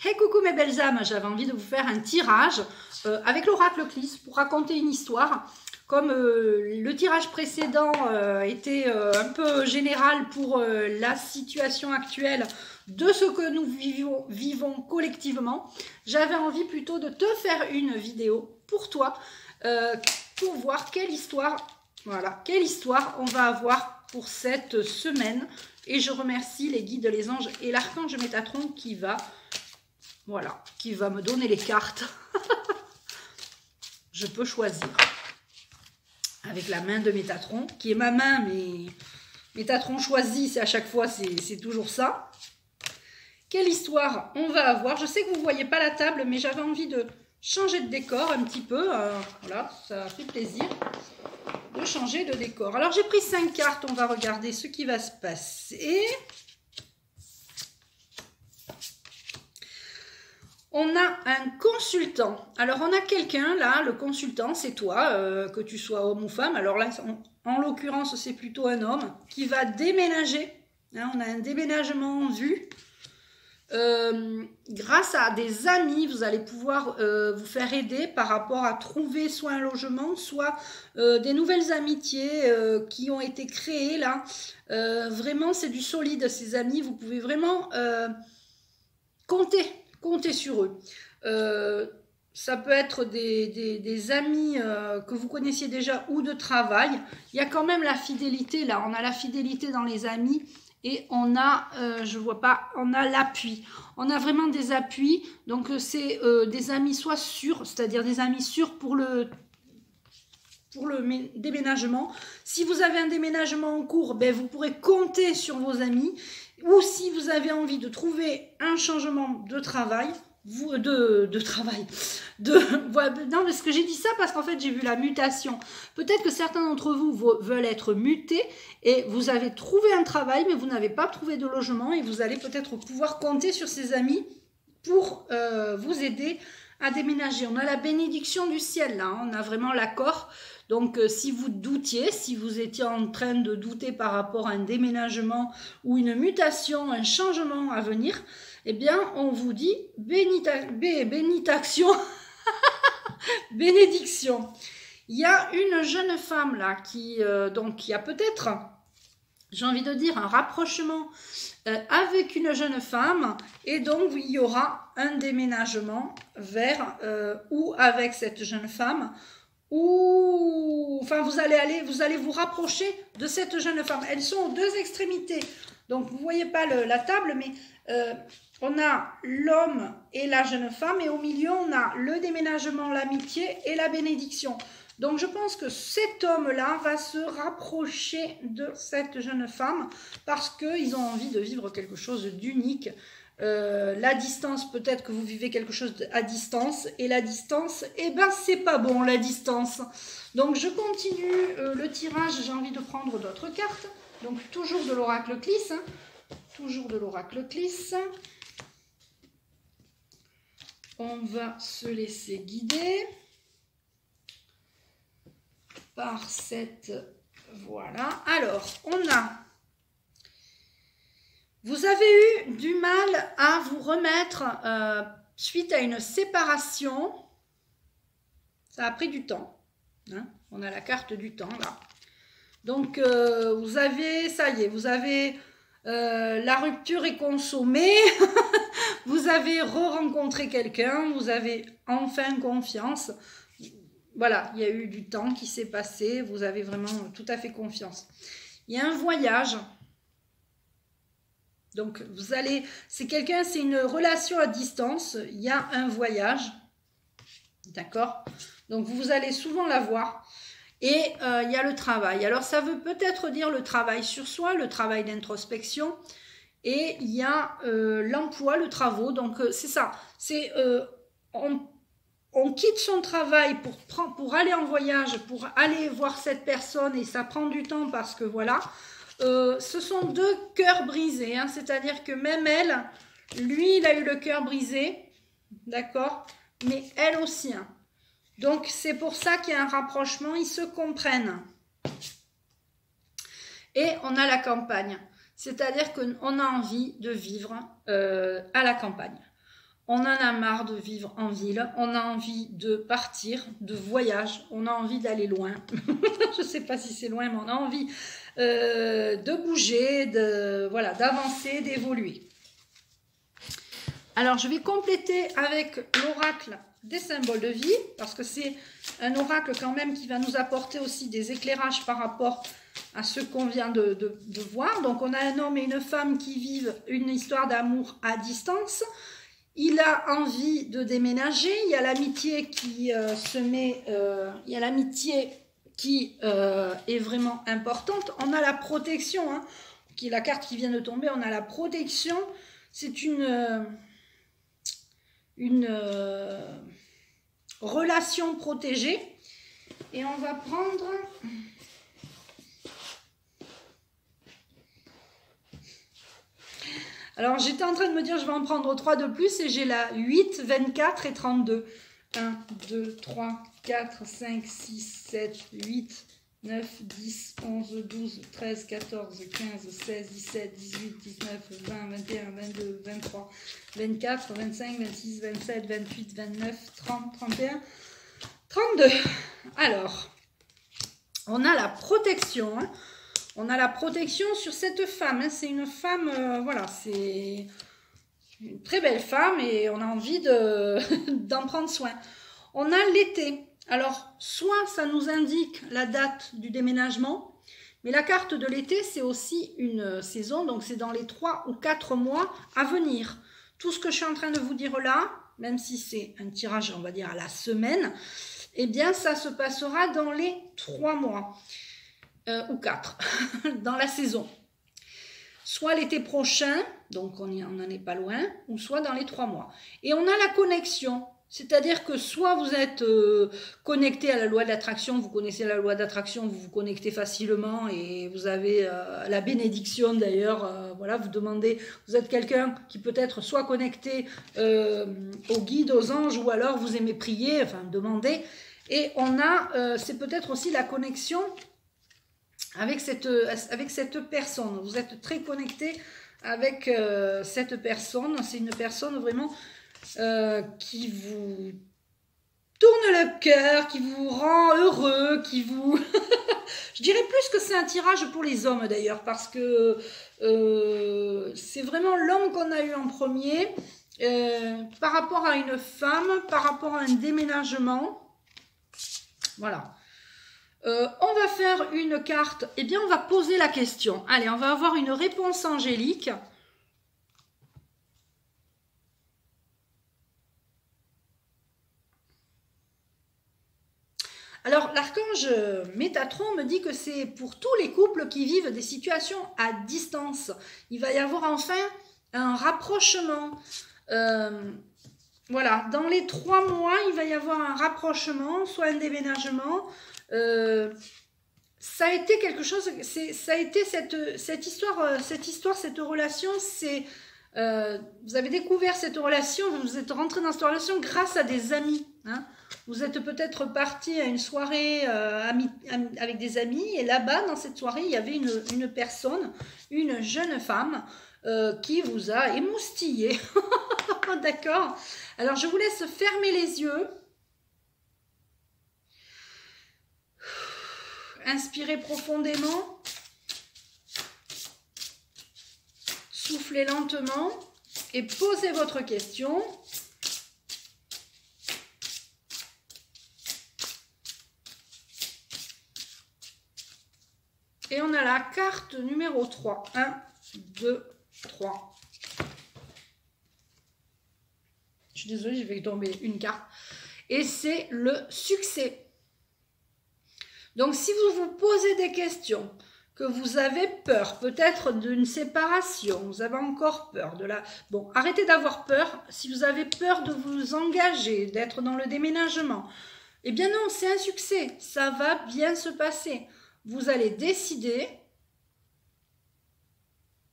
Hey coucou mes belles âmes, j'avais envie de vous faire un tirage avec l'oracle Clis pour raconter une histoire. Comme le tirage précédent était un peu général pour la situation actuelle de ce que nous vivons collectivement, j'avais envie plutôt de te faire une vidéo pour toi, pour voir quelle histoire on va avoir pour cette semaine. Et je remercie les guides, les anges et l'archange Métatron qui va me donner les cartes. Je peux choisir avec la main de Métatron, qui est ma main, mais Métatron choisit, c'est à chaque fois, c'est toujours ça. Quelle histoire on va avoir? Je sais que vous ne voyez pas la table, mais j'avais envie de changer de décor un petit peu. Voilà, ça fait plaisir de changer de décor. Alors j'ai pris 5 cartes, on va regarder ce qui va se passer. On a un consultant. Alors, on a quelqu'un, là, le consultant, c'est toi, que tu sois homme ou femme. Alors là, en l'occurrence, c'est plutôt un homme qui va déménager. Hein, on a un déménagement en vue. Grâce à des amis, vous allez pouvoir vous faire aider par rapport à trouver soit un logement, soit des nouvelles amitiés qui ont été créées, là. Vraiment, c'est du solide, ces amis. Vous pouvez vraiment comptez sur eux. Ça peut être des amis que vous connaissiez déjà ou de travail. Il y a quand même la fidélité là. On a la fidélité dans les amis et on a, je vois pas, on a l'appui. On a vraiment des appuis. Donc c'est des amis soit sûrs, c'est-à-dire des amis sûrs pour le déménagement. Si vous avez un déménagement en cours, ben, vous pourrez compter sur vos amis. Ou si vous avez envie de trouver un changement de travail, non, parce que j'ai dit ça parce qu'en fait j'ai vu la mutation. Peut-être que certains d'entre vous veulent être mutés et vous avez trouvé un travail mais vous n'avez pas trouvé de logement et vous allez peut-être pouvoir compter sur ces amis pour vous aider à déménager. On a la bénédiction du ciel là, on a vraiment l'accord. Donc si vous doutiez, si vous étiez en train de douter par rapport à un déménagement ou une mutation, un changement à venir, eh bien on vous dit bénédiction. Bénédiction. Il y a une jeune femme là qui donc il y a peut-être, j'ai envie de dire, un rapprochement avec une jeune femme et donc il y aura un déménagement vers ou avec cette jeune femme ou enfin vous allez vous rapprocher de cette jeune femme. Elles sont aux deux extrémités. Donc vous voyez pas la table, mais on a l'homme et la jeune femme et au milieu on a le déménagement, l'amitié et la bénédiction. Donc je pense que cet homme-là va se rapprocher de cette jeune femme parce qu'ils ont envie de vivre quelque chose d'unique. La distance, peut-être que vous vivez quelque chose à distance et la distance, eh ben c'est pas bon la distance. Donc je continue le tirage, j'ai envie de prendre d'autres cartes. Donc toujours de l'oracle Clis, hein. Toujours de l'oracle Clis. On va se laisser guider par cette, voilà. Alors, vous avez eu du mal à vous remettre suite à une séparation. Ça a pris du temps. Hein, on a la carte du temps là. Donc, vous avez, ça y est, vous avez, la rupture est consommée. Vous avez re-rencontré quelqu'un. Vous avez enfin confiance. Voilà, il y a eu du temps qui s'est passé, vous avez vraiment tout à fait confiance. Il y a un voyage. Donc, vous allez, c'est quelqu'un, c'est une relation à distance. Il y a un voyage. D'accord? Donc, vous allez souvent la voir. Et il y a le travail. Alors, ça veut peut-être dire le travail sur soi, le travail d'introspection. Et il y a l'emploi, le travail. Donc, c'est ça. C'est... on quitte son travail pour aller en voyage, pour aller voir cette personne et ça prend du temps parce que voilà, ce sont deux cœurs brisés, hein, c'est-à-dire que même elle, lui il a eu le cœur brisé, d'accord, mais elle aussi. Hein. Donc c'est pour ça qu'il y a un rapprochement, ils se comprennent. Et on a la campagne, c'est-à-dire qu'on a envie de vivre à la campagne. On en a marre de vivre en ville, on a envie de partir, de voyage, on a envie d'aller loin. Je ne sais pas si c'est loin, mais on a envie de bouger, voilà, d'avancer, d'évoluer. Alors, je vais compléter avec l'oracle des symboles de vie, parce que c'est un oracle quand même qui va nous apporter aussi des éclairages par rapport à ce qu'on vient de voir. Donc, on a un homme et une femme qui vivent une histoire d'amour à distance. Il a envie de déménager, il y a l'amitié qui se met, il y a l'amitié qui est vraiment importante. On a la protection, hein, qui est la carte qui vient de tomber, on a la protection, c'est une relation protégée. Et on va prendre... Alors, j'étais en train de me dire, je vais en prendre 3 de plus et j'ai la 8, 24 et 32. 1, 2, 3, 4, 5, 6, 7, 8, 9, 10, 11, 12, 13, 14, 15, 16, 17, 18, 19, 20, 21, 22, 23, 24, 25, 26, 27, 28, 29, 30, 31, 32. Alors, on a la protection, hein. On a la protection sur cette femme, hein. C'est une femme, voilà, c'est une très belle femme et on a envie d'en prendre soin. On a l'été. Alors, soit ça nous indique la date du déménagement, mais la carte de l'été, c'est aussi une saison, donc c'est dans les 3 ou 4 mois à venir. Tout ce que je suis en train de vous dire là, même si c'est un tirage, on va dire, à la semaine, eh bien, ça se passera dans les 3 mois. Ou 4 dans la saison, soit l'été prochain, donc on n'en est pas loin, ou soit dans les 3 mois. Et on a la connexion, c'est-à-dire que soit vous êtes connecté à la loi d'attraction, vous connaissez la loi d'attraction, vous vous connectez facilement et vous avez la bénédiction d'ailleurs, voilà, vous demandez, vous êtes quelqu'un qui peut être soit connecté aux guides, aux anges, ou alors vous aimez prier, enfin demander, et on a, c'est peut-être aussi la connexion avec cette personne. Vous êtes très connecté avec cette personne. C'est une personne vraiment qui vous tourne le cœur, qui vous rend heureux, qui vous... Je dirais plus que c'est un tirage pour les hommes d'ailleurs, parce que c'est vraiment l'homme qu'on a eu en premier, par rapport à une femme, par rapport à un déménagement. Voilà. On va faire une carte, eh bien on va poser la question. Allez, on va avoir une réponse angélique. Alors, l'archange Métatron me dit que c'est pour tous les couples qui vivent des situations à distance. Il va y avoir enfin un rapprochement. Voilà, dans les 3 mois, il va y avoir un rapprochement, soit un déménagement. Ça a été quelque chose, ça a été cette histoire, cette relation, c'est vous avez découvert cette relation, vous êtes rentré dans cette relation grâce à des amis, hein. Vous êtes peut-être parti à une soirée avec des amis et là-bas dans cette soirée il y avait une personne, une jeune femme qui vous a émoustillé. D'accord. Alors je vous laisse fermer les yeux. Inspirez profondément. Soufflez lentement et posez votre question. Et on a la carte numéro 3. 1, 2, 3. Je suis désolée, je vais tomber une carte. Et c'est le succès. Donc, si vous vous posez des questions, que vous avez peur, peut-être d'une séparation, vous avez encore peur de la... Bon, arrêtez d'avoir peur. Si vous avez peur de vous engager, d'être dans le déménagement, eh bien non, c'est un succès. Ça va bien se passer. Vous allez décider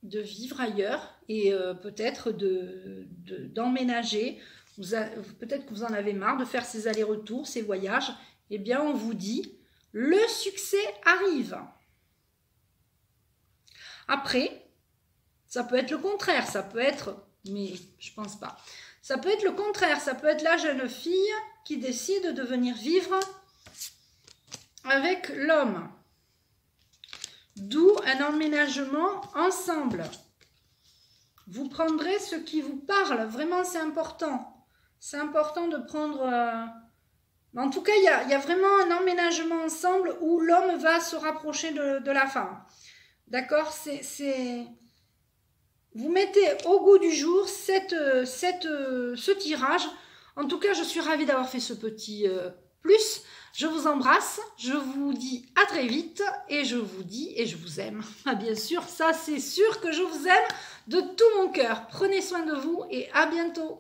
de vivre ailleurs et peut-être d'emménager. Peut-être que vous en avez marre de faire ces allers-retours, ces voyages. Eh bien, on vous dit... Le succès arrive. Après, ça peut être le contraire, ça peut être, mais je pense pas. Ça peut être le contraire, ça peut être la jeune fille qui décide de venir vivre avec l'homme. D'où un emménagement ensemble. Vous prendrez ce qui vous parle, vraiment c'est important. C'est important de prendre... En tout cas, il y a vraiment un emménagement ensemble où l'homme va se rapprocher de la femme. D'accord? Vous mettez au goût du jour ce tirage. En tout cas, je suis ravie d'avoir fait ce petit plus. Je vous embrasse, je vous dis à très vite et je vous dis et je vous aime. Ah, bien sûr, ça c'est sûr que je vous aime de tout mon cœur. Prenez soin de vous et à bientôt.